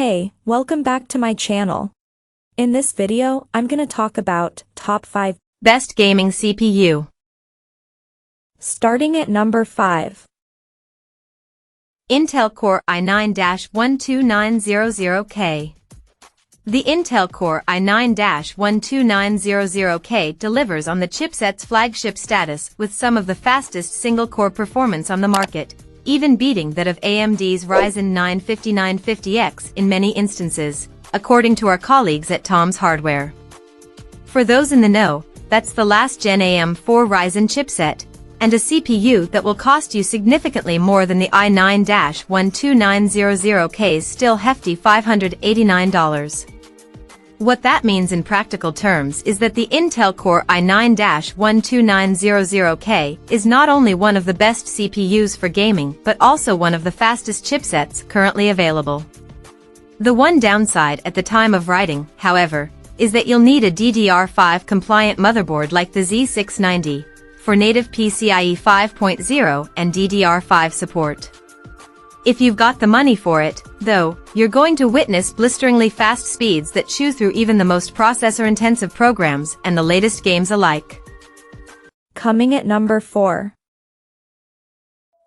Hey, welcome back to my channel. In this video, I'm gonna talk about top 5 best gaming CPU. Starting at number 5. Intel Core i9-12900K. The Intel Core i9-12900K delivers on the chipset's flagship status with some of the fastest single-core performance on the market, even beating that of AMD's Ryzen 9 5950X in many instances, according to our colleagues at Tom's Hardware. For those in the know, that's the last-gen AM4 Ryzen chipset, and a CPU that will cost you significantly more than the i9-12900K's still hefty $589. What that means in practical terms is that the Intel Core i9-12900K is not only one of the best CPUs for gaming but also one of the fastest chipsets currently available. The one downside at the time of writing, however, is that you'll need a DDR5 compliant motherboard like the Z690 for native PCIe 5.0 and DDR5 support. If you've got the money for it, though, you're going to witness blisteringly fast speeds that chew through even the most processor-intensive programs and the latest games alike. Coming at number 4.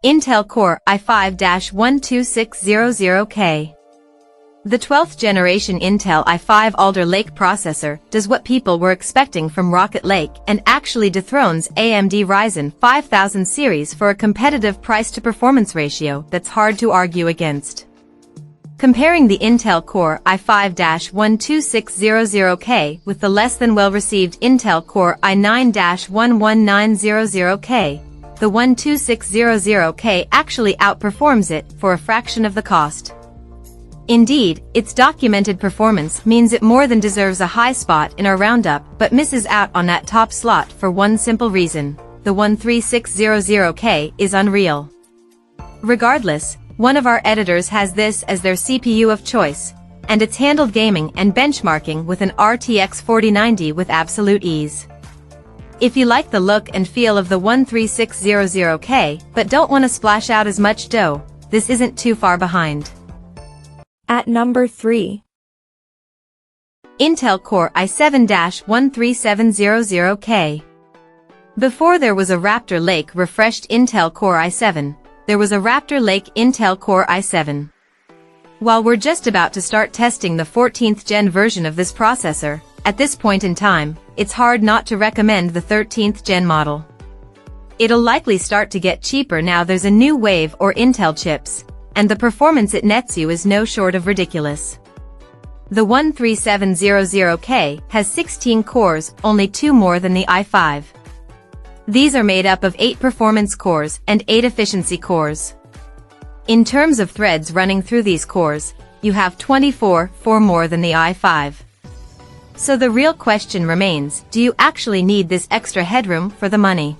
Intel Core i5-12600K. The 12th generation Intel i5 Alder Lake processor does what people were expecting from Rocket Lake and actually dethrones AMD Ryzen 5000 series for a competitive price-to-performance ratio that's hard to argue against. Comparing the Intel Core i5-12600K with the less than well-received Intel Core i9-11900K, the 12600K actually outperforms it for a fraction of the cost. Indeed, its documented performance means it more than deserves a high spot in our roundup but misses out on that top slot for one simple reason: the 13600K is unreal. Regardless, one of our editors has this as their CPU of choice, and it's handled gaming and benchmarking with an RTX 4090 with absolute ease. If you like the look and feel of the 13600K but don't want to splash out as much dough, this isn't too far behind. At number 3. Intel Core i7-13700K. Before there was a Raptor Lake refreshed Intel Core i7, there was a Raptor Lake Intel Core i7. While we're just about to start testing the 14th gen version of this processor, at this point in time, it's hard not to recommend the 13th gen model. It'll likely start to get cheaper now there's a new wave or Intel chips, and the performance it nets you is no short of ridiculous. The 13700K has 16 cores, only 2 more than the i5. These are made up of 8 performance cores and 8 efficiency cores. In terms of threads running through these cores, you have 24, 4 more than the i5. So the real question remains, do you actually need this extra headroom for the money?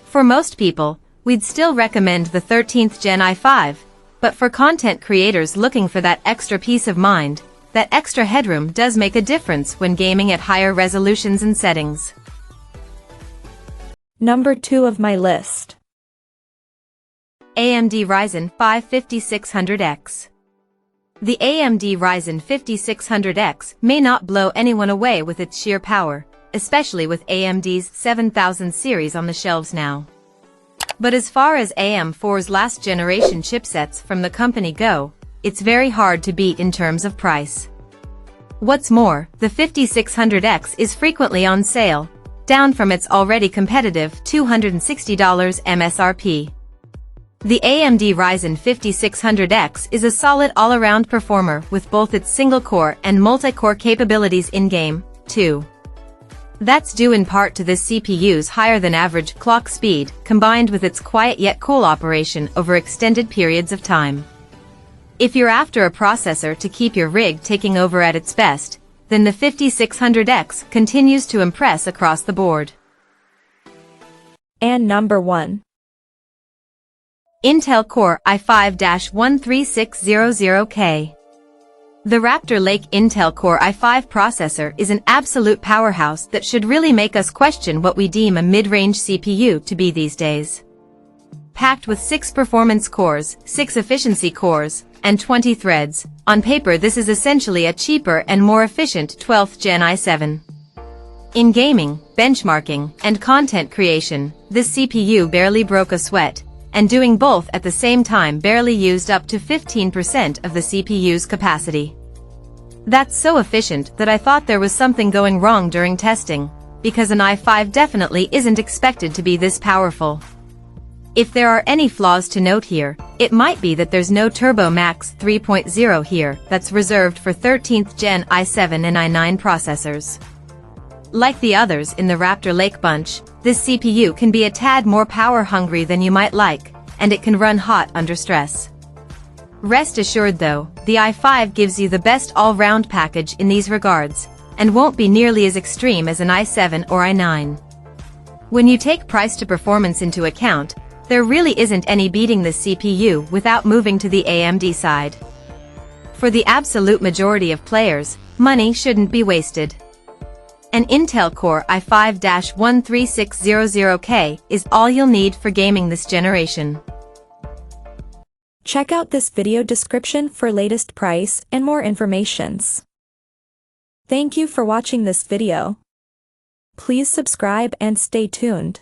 For most people, we'd still recommend the 13th gen i5, but for content creators looking for that extra peace of mind, that extra headroom does make a difference when gaming at higher resolutions and settings. Number 2 of my list. AMD Ryzen 5 5600X. The AMD Ryzen 5600X may not blow anyone away with its sheer power, especially with AMD's 7000 series on the shelves now. But as far as AM4's last generation chipsets from the company go, it's very hard to beat in terms of price. What's more, the 5600X is frequently on sale, down from its already competitive $260 MSRP. The AMD Ryzen 5600X is a solid all-around performer with both its single-core and multi-core capabilities in-game, too. That's due in part to this CPU's higher-than-average clock speed, combined with its quiet yet cool operation over extended periods of time. If you're after a processor to keep your rig taking over at its best, then the 5600X continues to impress across the board. And number 1. Intel Core i5-13600K. The Raptor Lake Intel Core i5 processor is an absolute powerhouse that should really make us question what we deem a mid-range CPU to be these days. Packed with 6 performance cores, 6 efficiency cores, and 20 threads. On paper this is essentially a cheaper and more efficient 12th Gen i7. In gaming, benchmarking, and content creation, this CPU barely broke a sweat, and doing both at the same time barely used up to 15% of the CPU's capacity. That's so efficient that I thought there was something going wrong during testing, because an i5 definitely isn't expected to be this powerful. If there are any flaws to note here, it might be that there's no Turbo Max 3.0 here that's reserved for 13th Gen i7 and i9 processors. Like the others in the Raptor Lake bunch, this CPU can be a tad more power-hungry than you might like, and it can run hot under stress. Rest assured though, the i5 gives you the best all-round package in these regards, and won't be nearly as extreme as an i7 or i9. When you take price to performance into account, there really isn't any beating this CPU without moving to the AMD side. For the absolute majority of players, money shouldn't be wasted. An Intel Core i5-13600K is all you'll need for gaming this generation. Check out this video description for latest price and more informations. Thank you for watching this video. Please subscribe and stay tuned.